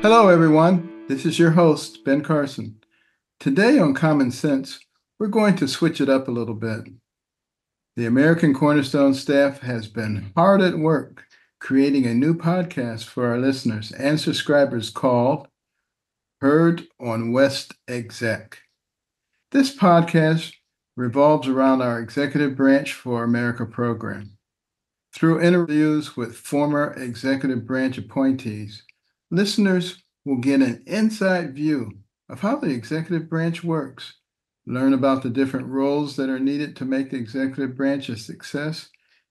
Hello, everyone. This is your host, Ben Carson. Today on Common Sense, we're going to switch it up a little bit. The American Cornerstone staff has been hard at work creating a new podcast for our listeners and subscribers called Heard on West Exec. This podcast revolves around our Executive Branch for America program. Through interviews with former executive branch appointees, listeners will get an inside view of how the executive branch works, learn about the different roles that are needed to make the executive branch a success,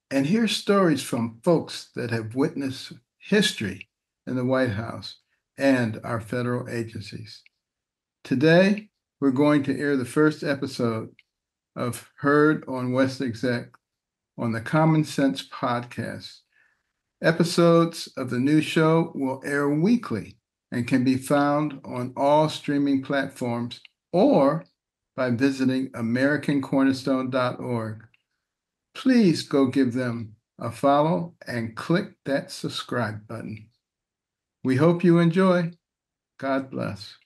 and hear stories from folks that have witnessed history in the White House and our federal agencies. Today, we're going to air the first episode of Heard on West Exec on the Common Sense podcast. Episodes of the new show will air weekly and can be found on all streaming platforms or by visiting americancornerstone.org. Please go give them a follow and click that subscribe button. We hope you enjoy. God bless.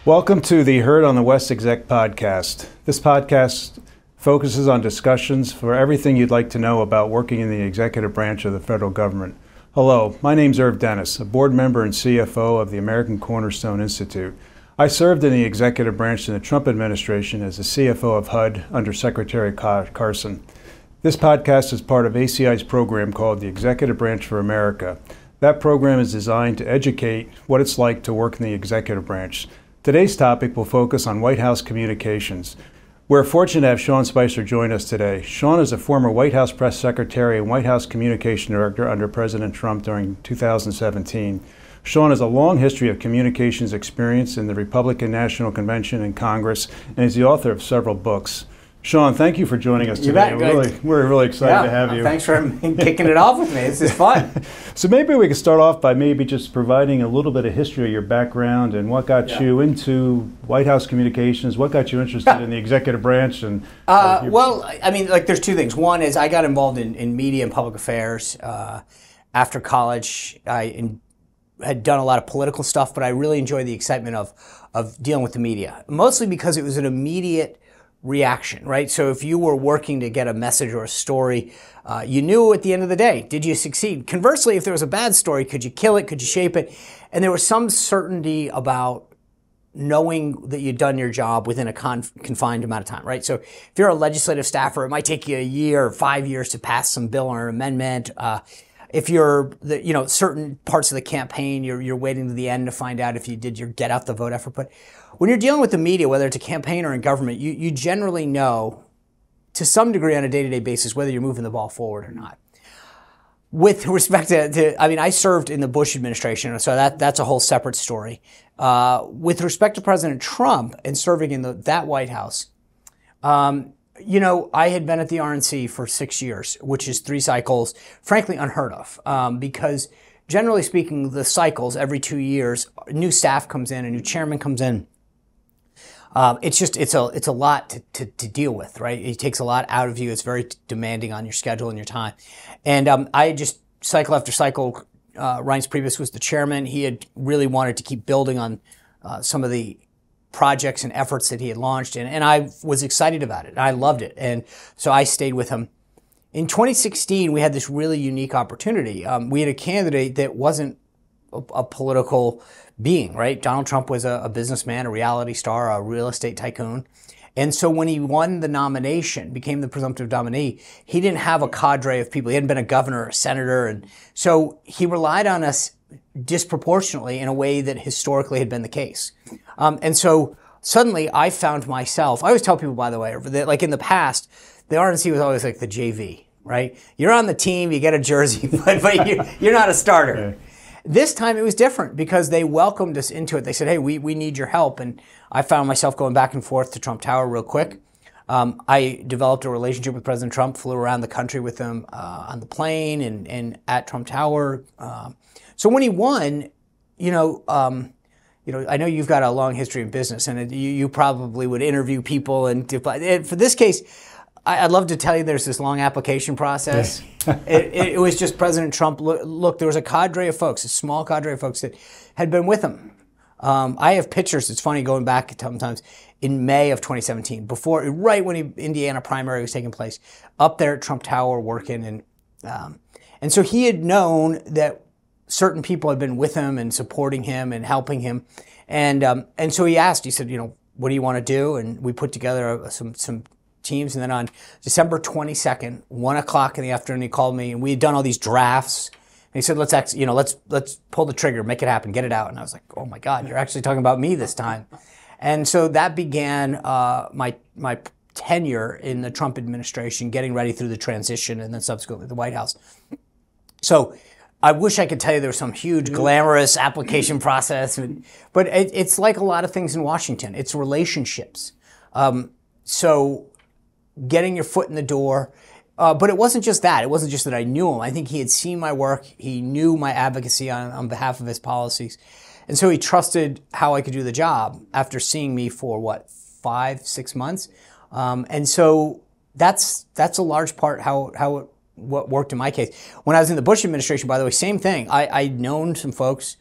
Welcome to the Heard on the West Exec podcast. This podcast focuses on discussions for everything you'd like to know about working in the executive branch of the federal government. Hello, my name's Irv Dennis, a board member and CFO of the American Cornerstone Institute. I served in the executive branch in the Trump administration as the CFO of HUD under Secretary Carson. This podcast is part of ACI's program called the Executive Branch for America. That program is designed to educate what it's like to work in the executive branch. Today's topic will focus on White House communications. We're fortunate to have Sean Spicer join us today. Sean is a former White House press secretary and White House communication director under President Trump during 2017. Sean has a long history of communications experience in the Republican National Convention and Congress, and is the author of several books. Sean, thank you for joining us today. We're really excited to have you. Thanks for kicking it off with me. This is fun. So maybe we could start off by maybe just providing a little bit of history of your background and what got you into White House communications, what got you interested in the executive branch. And there's two things. One is I got involved in media and public affairs. After college, I had done a lot of political stuff, but I really enjoyed the excitement of dealing with the media, mostly because it was an immediate reaction, right? So if you were working to get a message or a story, you knew at the end of the day, did you succeed? Conversely, if there was a bad story, could you kill it? Could you shape it? And there was some certainty about knowing that you'd done your job within a confined amount of time, right? So if you're a legislative staffer, it might take you a year or 5 years to pass some bill or amendment. If you're certain parts of the campaign, you're waiting to the end to find out if you did your get out the vote effort. But when you're dealing with the media, whether it's a campaign or in government, you generally know to some degree on a day-to-day basis whether you're moving the ball forward or not. With respect I served in the Bush administration, so that's a whole separate story. With respect to President Trump and serving in that White House, I had been at the RNC for 6 years, which is 3 cycles, frankly unheard of, because generally speaking, the cycles every 2 years, a new staff comes in, a new chairman comes in. It's a lot to deal with, right? It takes a lot out of you. It's very demanding on your schedule and your time. And I just cycle after cycle. Reince Priebus was the chairman. He had really wanted to keep building on some of the projects and efforts that he had launched, and I was excited about it. I loved it, and so I stayed with him. In 2016, we had this really unique opportunity. We had a candidate that wasn't a political being, right? Donald Trump was a businessman, a reality star, a real estate tycoon. And so when he won the nomination, became the presumptive nominee, he didn't have a cadre of people. He hadn't been a governor or a senator, and so he relied on us disproportionately in a way that historically had been the case. And so suddenly I found myself, I always tell people, by the way, that like in the past, the RNC was always like the JV, right? You're on the team, you get a jersey, but you're not a starter. Okay. This time it was different because they welcomed us into it. They said, hey, we need your help. And I found myself going back and forth to Trump Tower real quick. I developed a relationship with President Trump, flew around the country with him on the plane and at Trump Tower. So when he won, I know you've got a long history in business, and you probably would interview people. And for this case, I'd love to tell you there's this long application process. It was just President Trump. Look, there was a cadre of folks, a small cadre of folks that had been with him. I have pictures. It's funny going back sometimes in May of 2017, right when Indiana primary was taking place, up there at Trump Tower working, and so he had known that certain people had been with him and supporting him and helping him, and so he asked. He said, what do you want to do? And we put together some teams, and then on December 22nd, 1:00 in the afternoon, he called me, and we had done all these drafts. And he said, let's pull the trigger, make it happen, get it out. And I was like, oh my God, you're actually talking about me this time. And so that began my tenure in the Trump administration, getting ready through the transition, and then subsequently the White House. So I wish I could tell you there was some huge glamorous application process, but it's like a lot of things in Washington. It's relationships. So getting your foot in the door. But it wasn't just that. It wasn't just that I knew him. I think he had seen my work. He knew my advocacy on behalf of his policies. And so he trusted how I could do the job after seeing me for, 5-6 months. And so that's a large part what worked in my case. When I was in the Bush administration, by the way, same thing. I'd known some folks.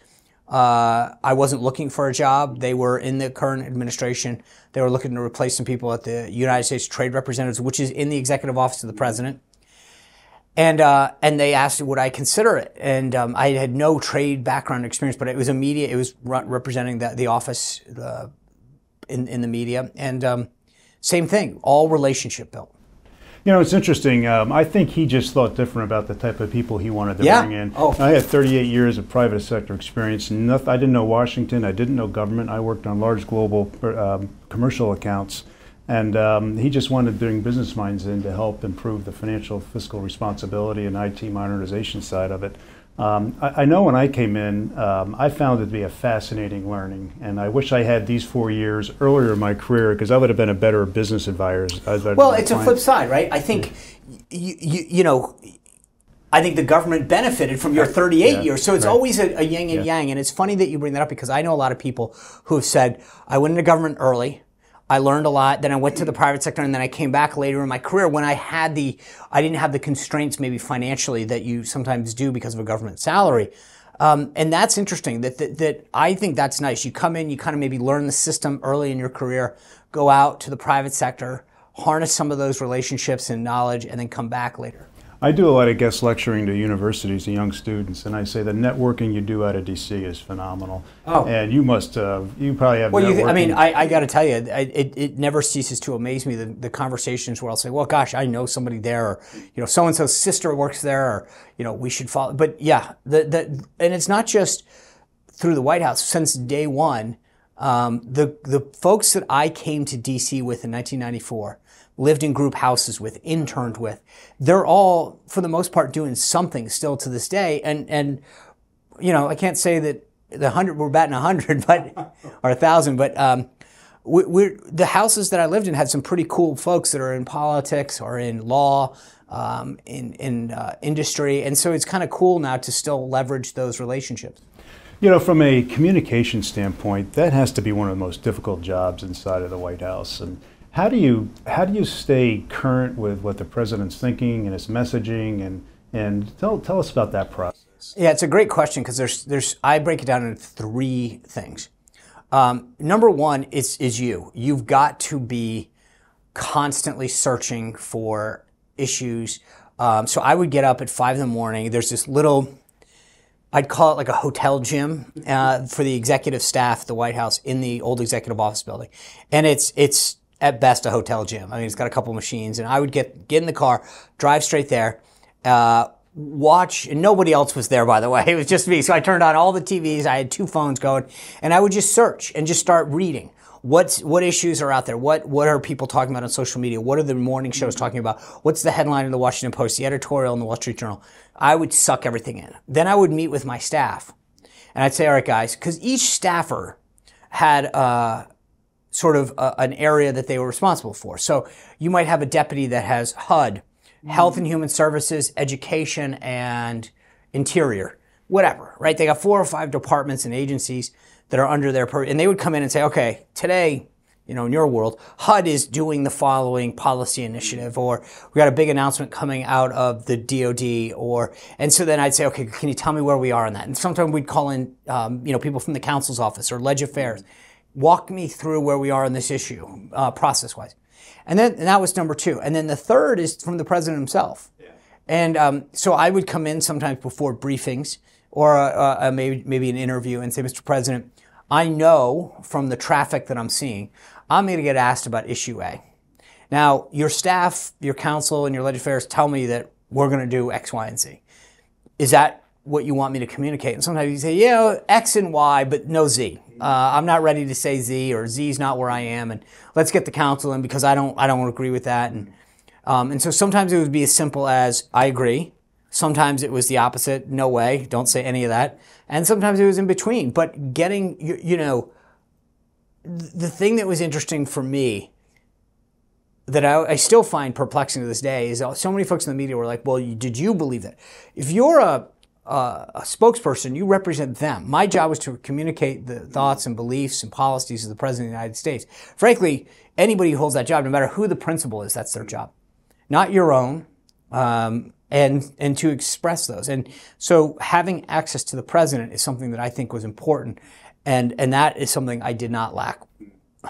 I wasn't looking for a job. They were in the current administration. They were looking to replace some people at the United States Trade Representatives, which is in the executive office of the president. And they asked, would I consider it? And I had no trade background experience, but it was immediate. It was representing the office in the media. And same thing, all relationship built. It's interesting. I think he just thought different about the type of people he wanted to bring in. Oh. I had 38 years of private sector experience. I didn't know Washington. I didn't know government. I worked on large global commercial accounts. And he just wanted to bring business minds in to help improve the financial fiscal responsibility and IT modernization side of it. I know when I came in, I found it to be a fascinating learning, and I wish I had these 4 years earlier in my career because I would have been a better business advisor. Well, it's a flip side, right? I think I think the government benefited from your 38 years, so it's always a yin and yang. And it's funny that you bring that up because I know a lot of people who have said, I went into government early. I learned a lot. Then I went to the private sector, and then I came back later in my career when I didn't have the constraints maybe financially that you sometimes do because of a government salary. And that's interesting. That I think that's nice. You come in, you kind of maybe learn the system early in your career, go out to the private sector, harness some of those relationships and knowledge, and then come back later. I do a lot of guest lecturing to universities and young students, and I say the networking you do out of DC is phenomenal. Oh. And you probably have networking. I got to tell you, it never ceases to amaze me, the conversations where I'll say, well, gosh, I know somebody there, or, so-and-so's sister works there, or, we should follow. But yeah, and it's not just through the White House. Since day one, the folks that I came to DC with in 1994, lived in group houses with, interned with, they're all, for the most part, doing something still to this day. And I can't say that we're batting 100, but or 1,000, but the houses that I lived in had some pretty cool folks that are in politics or in law, in industry, and so it's kind of cool now to still leverage those relationships. From a communication standpoint, that has to be one of the most difficult jobs inside of the White House. And how do you stay current with what the president's thinking and his messaging, and tell us about that process? Yeah, it's a great question because I break it down into 3 things. Number one is you. You've got to be constantly searching for issues. So I would get up at 5 in the morning. There's this little, I'd call it like a hotel gym for the executive staff at the White House in the old executive office building, and it's at best a hotel gym. It's got a couple machines, and I would get in the car, drive straight there, watch, and nobody else was there, by the way. It was just me. So I turned on all the TVs. I had 2 phones going, and I would just search and just start reading. What issues are out there? What are people talking about on social media? What are the morning shows talking about? What's the headline in the Washington Post, the editorial in the Wall Street Journal? I would suck everything in. Then I would meet with my staff, and I'd say, all right, guys, because each staffer had sort of an area that they were responsible for. So you might have a deputy that has HUD, Health and Human Services, Education, and Interior, whatever, right? They got 4 or 5 departments and agencies that are under their purview, and they would come in and say, okay, today, in your world, HUD is doing the following policy initiative, or we got a big announcement coming out of the DOD, and so then I'd say, okay, can you tell me where we are on that? And sometimes we'd call in, people from the council's office or Leg Affairs. Walk me through where we are on this issue, process-wise. And that was number 2. And then the third is from the president himself. Yeah. And so I would come in sometimes before briefings or maybe an interview and say, Mr. President, I know from the traffic that I'm seeing, I'm going to get asked about issue A. Now, your staff, your council, and your Leg Affairs tell me that we're going to do X, Y, and Z. Is that what you want me to communicate? And sometimes you say, X and Y, but no Z. I'm not ready to say Z, or Z's not where I am, and let's get the council in because I don't agree with that. And so sometimes it would be as simple as, I agree. Sometimes it was the opposite. No way. Don't say any of that. And sometimes it was in between. But getting, the thing that was interesting for me that I still find perplexing to this day is so many folks in the media were like, well, did you believe that? If you're a spokesperson, you represent them. My job was to communicate the thoughts and beliefs and policies of the President of the United States. Frankly, anybody who holds that job, no matter who the principal is, that's their job. Not your own. And to express those. And so having access to the president is something that I think was important. And that is something I did not lack.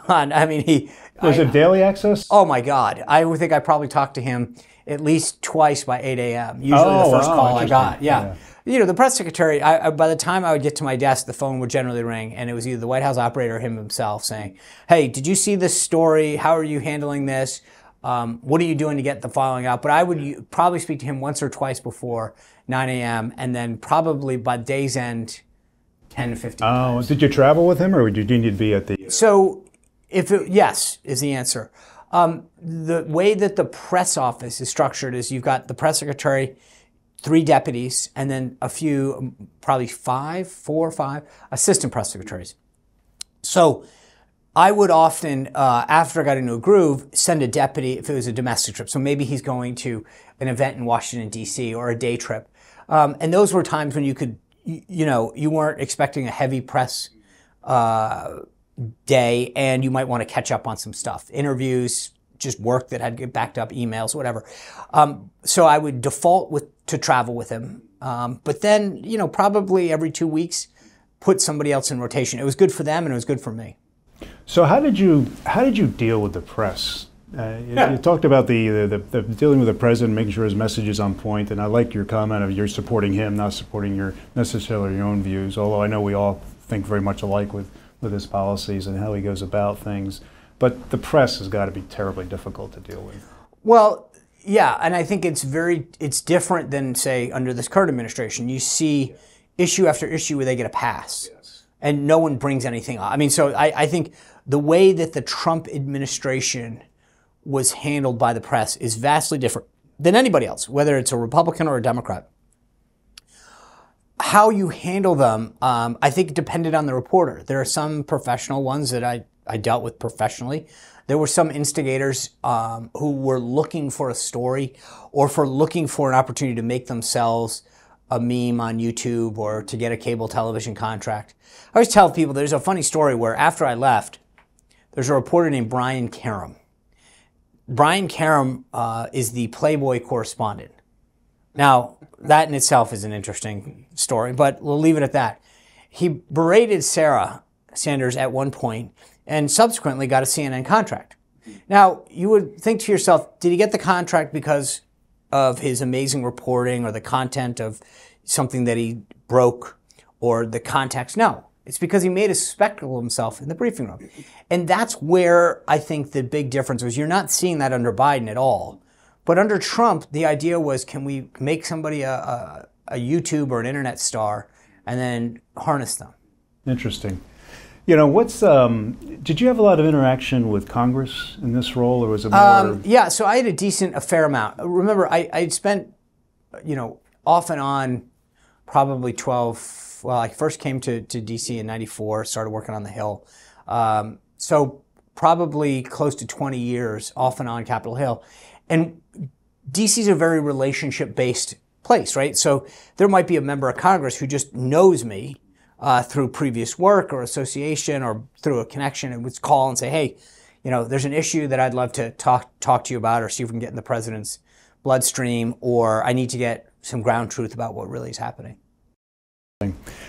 I mean, Was it daily access? Oh my God. I would think I probably talked to him at least twice by 8 a.m. Usually the first call I got. Yeah. The press secretary, by the time I would get to my desk, the phone would generally ring, and it was either the White House operator or him himself saying, hey, did you see this story? How are you handling this? What are you doing to get the following out? But I would probably speak to him once or twice before 9 a.m. and then probably by day's end, 10 to 15 times. Did you travel with him, or did you need to be at the... So, yes, is the answer. The way that the press office is structured is you've got the press secretary, 3 deputies, and then a few, probably 4 or 5 assistant press secretaries. So I would often, after I got into a groove, send a deputy if it was a domestic trip. So maybe he's going to an event in Washington, D.C. or a day trip. And those were times when you could, you weren't expecting a heavy press day, and you might want to catch up on some stuff. Interviews, just work that had backed up, emails, whatever. So I would default to travel with him. But then, probably every 2 weeks, put somebody else in rotation. It was good for them and it was good for me. So how did you deal with the press? You talked about the dealing with the president, making sure his message is on point, and I like your comment of you're supporting him, not supporting necessarily your own views. Although I know we all think very much alike with his policies and how he goes about things. But the press has got to be terribly difficult to deal with. Well, yeah, and I think it's different than, say, under this current administration. You see issue after issue where they get a pass. Yes. And no one brings anything up. I mean, so I think the way that the Trump administration was handled by the press is vastly different than anybody else, whether it's a Republican or a Democrat. How you handle them, I think, depended on the reporter. There are some professional ones that I dealt with professionally. There were some instigators who were looking for a story or looking for an opportunity to make themselves a meme on YouTube or to get a cable television contract. I always tell people there's a funny story where after I left, there's a reporter named Brian Karem. Brian Karem is the Playboy correspondent. Now, that in itself is an interesting story, but we'll leave it at that. He berated Sarah Sanders at one point and subsequently got a CNN contract. Now, you would think to yourself, did he get the contract because of his amazing reporting or the content of something that he broke or the context? No. It's because he made a spectacle of himself in the briefing room. And that's where I think the big difference was. You're not seeing that under Biden at all. But under Trump, the idea was, can we make somebody a YouTube or an internet star and then harness them? Interesting. Did you have a lot of interaction with Congress in this role, or was it more? Yeah, so I had a fair amount. Remember, I'd spent, off and on probably 12, I first came to D.C. in 94, started working on the Hill. So probably close to 20 years off and on Capitol Hill. And D.C. is a very relationship-based place, right? So there might be a member of Congress who just knows me through previous work or association or through a connection and would call and say, hey, there's an issue that I'd love to talk to you about, or see if we can get in the president's bloodstream, or I need to get some ground truth about what really is happening.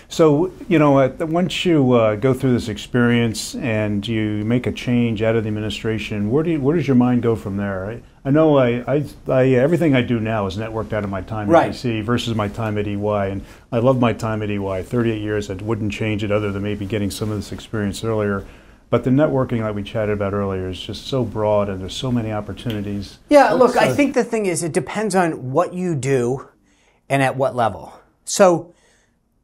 So, once you go through this experience and you make a change out of the administration, where does your mind go from there? I know everything I do now is networked out of my time at ACI versus my time at EY, and I love my time at EY. 38 years, I wouldn't change it other than maybe getting some of this experience earlier. But the networking that we chatted about earlier is just so broad, and there's so many opportunities. Yeah, look, I think the thing is, it depends on what you do and at what level. So,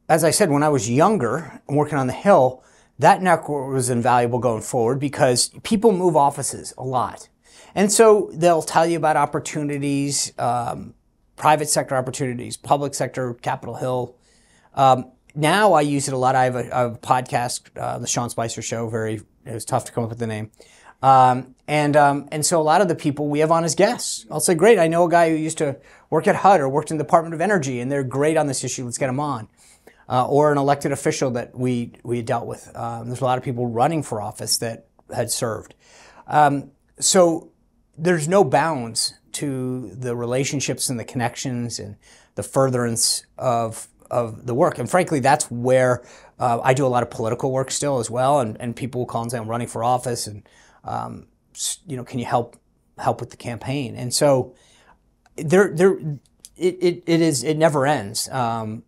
as I said, when I was younger and working on the Hill, that network was invaluable going forward because people move offices a lot. And so they'll tell you about opportunities, private sector opportunities, public sector, Capitol Hill. Now I use it a lot. I have a podcast, the Sean Spicer Show. It was tough to come up with the name. And so a lot of the people we have on as guests, I'll say, great, I know a guy who used to work at HUD or worked in the Department of Energy, and they're great on this issue. Let's get them on. Or an elected official that we had dealt with. There's a lot of people running for office that had served. So there's no bounds to the relationships and the connections and the furtherance of the work. And frankly, that's where I do a lot of political work still as well. And people will call and say, I'm running for office, and can you help with the campaign? And so it never ends, but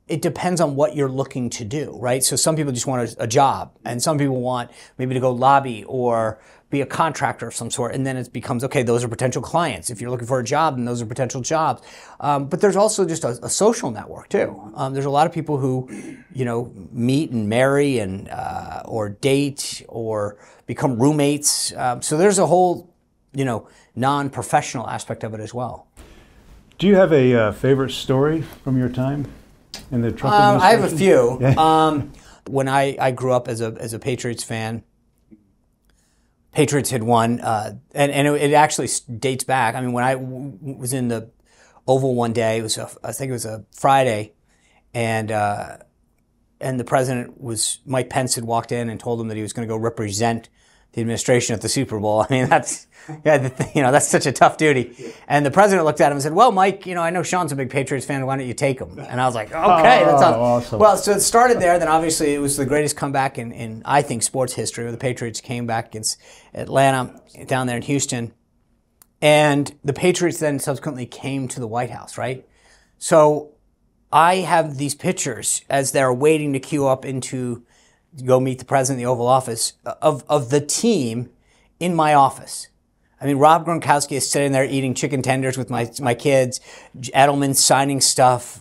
it depends on what you're looking to do, right? So some people just want a job, and some people want maybe to go lobby or be a contractor of some sort, and then it becomes, okay, those are potential clients. If you're looking for a job, then those are potential jobs. But there's also just a social network too. There's a lot of people who, meet and marry and or date or become roommates. So there's a whole, non-professional aspect of it as well. Do you have a favorite story from your time in the Trump administration? I have a few. Yeah. When I grew up as a Patriots fan, Patriots had won, and it actually dates back. I mean, when I was in the Oval one day, I think it was a Friday, and the president Mike Pence had walked in and told him that he was going to go represent the administration at the Super Bowl. I mean, that's such a tough duty. And the president looked at him and said, well, Mike, I know Sean's a big Patriots fan. Why don't you take him? And I was like, okay, that sounds awesome. Well, so it started there. Then obviously it was the greatest comeback in I think, sports history, where the Patriots came back against Atlanta down there in Houston. And the Patriots then subsequently came to the White House, right? So I have these pictures as they're waiting to queue up to go meet the president in the Oval Office of the team in my office. I mean, Rob Gronkowski is sitting there eating chicken tenders with my kids. Edelman's signing stuff.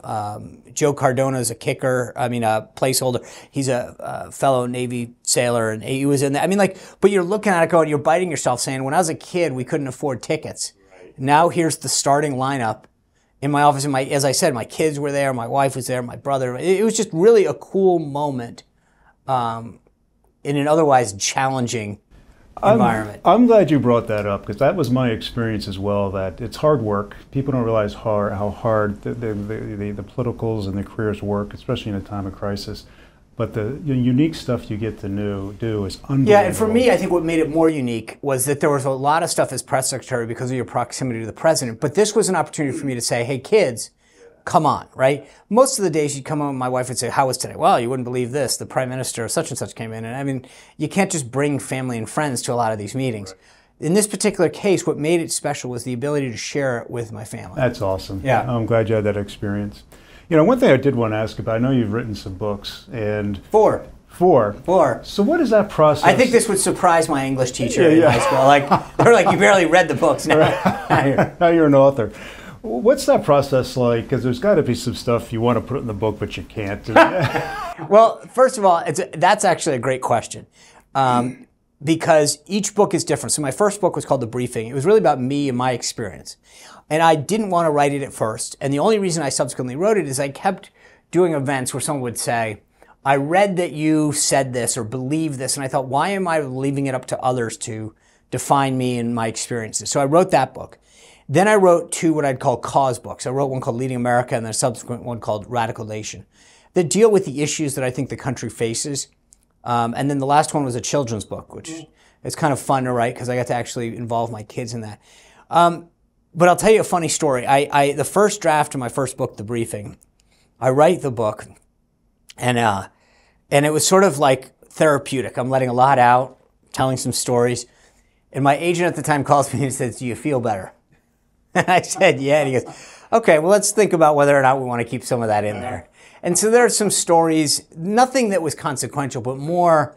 Joe Cardona is a placeholder. He's a fellow Navy sailor, and he was in there. I mean, but you're looking at it going, you're biting yourself saying, when I was a kid, we couldn't afford tickets. Right. Now here's the starting lineup in my office. And as I said, my kids were there, my wife was there, my brother. It was just really a cool moment in an otherwise challenging environment. I'm glad you brought that up, because that was my experience as well, that it's hard work. People don't realize how hard the politicals and the careers work, especially in a time of crisis. But the unique stuff you get to do is unbelievable. Yeah, and for me, I think what made it more unique was that there was a lot of stuff as press secretary because of your proximity to the president. But this was an opportunity for me to say, hey, kids, come on, right? Most of the days you'd come home, my wife would say, how was today? Well, you wouldn't believe this. The prime minister of such and such came in. And I mean, you can't just bring family and friends to a lot of these meetings. Right. In this particular case, what made it special was the ability to share it with my family. That's awesome. Yeah. I'm glad you had that experience. One thing I did want to ask about, I know you've written some books, and... Four. So what is that process? I think this would surprise my English teacher in high school. They're like, you barely read the books now. Right. Now you're an author. What's that process like? Because there's got to be some stuff you want to put in the book, but you can't. Well, first of all, that's actually a great question, because each book is different. So my first book was called The Briefing. It was really about me and my experience. And I didn't want to write it at first. And the only reason I subsequently wrote it is I kept doing events where someone would say, I read that you said this or believe this. And I thought, why am I leaving it up to others to define me and my experiences? So I wrote that book. Then I wrote two what I'd call cause books. I wrote one called Leading America and then a subsequent one called Radical Nation that deal with the issues that I think the country faces And then the last one was a children's book, which is kind of fun to write because I got to actually involve my kids in that. But I'll tell you a funny story. The first draft of my first book, The Briefing, I write the book, and it was sort of like therapeutic. I'm letting a lot out, telling some stories. And my agent at the time calls me and says, "Do you feel better?" And I said, "Yeah." And he goes, "Okay, well, let's think about whether or not we want to keep some of that in there." And so there are some stories, nothing that was consequential, but more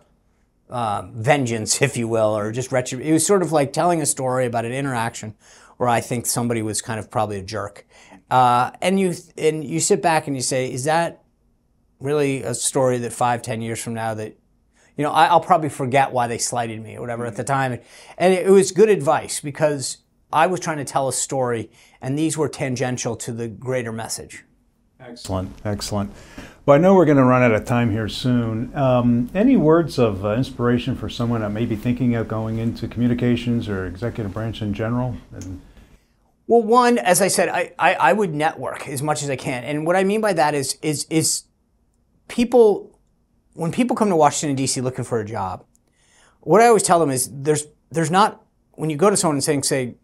vengeance, if you will, or just it was sort of like telling a story about an interaction where I think somebody was kind of probably a jerk. And you sit back and you say, is that really a story that 5-10 years from now that, I'll probably forget why they slighted me or whatever at the time. And it was good advice because I was trying to tell a story and these were tangential to the greater message. Excellent, excellent. Well, I know we're going to run out of time here soon. Any words of inspiration for someone that may be thinking of going into communications or executive branch in general? Well, one, as I said, I would network as much as I can. And what I mean by that is people, when people come to Washington, D.C. looking for a job, what I always tell them is there's not, when you go to someone and say,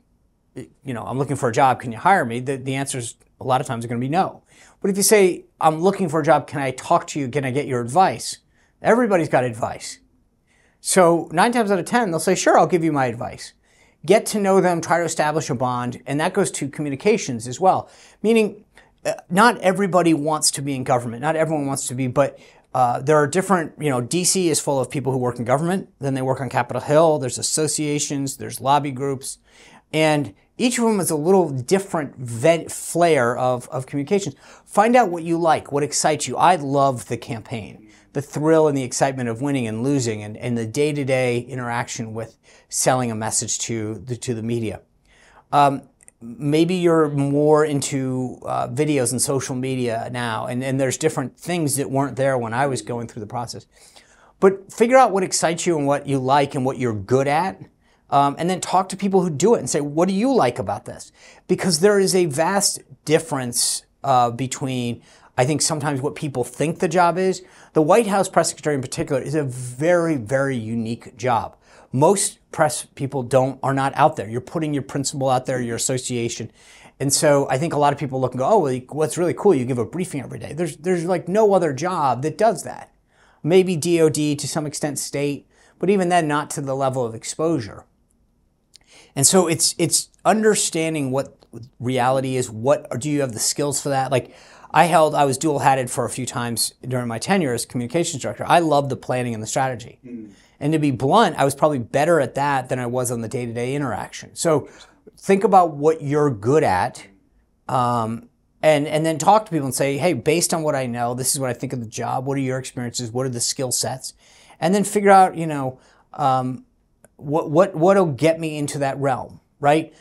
I'm looking for a job, can you hire me? The answers a lot of times are going to be no. But if you say, I'm looking for a job, can I talk to you? Can I get your advice? Everybody's got advice. So 9 times out of 10, they'll say, sure, I'll give you my advice. Get to know them, try to establish a bond, and that goes to communications as well. Meaning, not everybody wants to be in government. Not everyone wants to be, but there are different, DC is full of people who work in government. Then they work on Capitol Hill. There's associations. There's lobby groups. And each of them is a little different flair of communications. Find out what you like, what excites you. I love the campaign, the thrill and the excitement of winning and losing, and the day-to-day interaction with selling a message to the media. Maybe you're more into videos and social media now, and there's different things that weren't there when I was going through the process. But figure out what excites you and what you like and what you're good at. And then talk to people who do it and say, what do you like about this? Because there is a vast difference between, I think, sometimes what people think the job is. The White House press secretary in particular is a very, very unique job. Most press people are not out there. You're putting your principal out there, your association. And so I think a lot of people look and go, oh, well, what's really cool, you give a briefing every day. There's like no other job that does that. Maybe DOD, to some extent state, but even then not to the level of exposure. And so it's understanding what reality is. Do you have the skills for that? Like I was dual-hatted for a few times during my tenure as communications director. I loved the planning and the strategy. And to be blunt, I was probably better at that than I was on the day-to-day interaction. So think about what you're good at, and then talk to people and say, hey, based on what I know, this is what I think of the job. What are your experiences? What are the skill sets? And then figure out, what'll get me into that realm, right?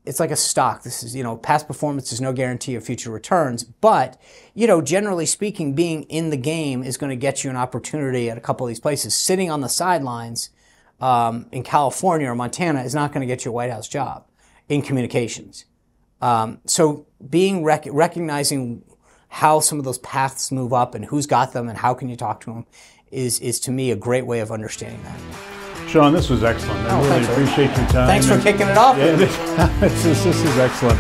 It's like a stock. This is, past performance is no guarantee of future returns, but, generally speaking, being in the game is going to get you an opportunity at a couple of these places. Sitting on the sidelines in California or Montana is not going to get you a White House job in communications. So recognizing how some of those paths move up and who's got them and how can you talk to them is to me a great way of understanding that. Sean, this was excellent. I really appreciate your time. Thanks for kicking it off. Yeah, this is excellent.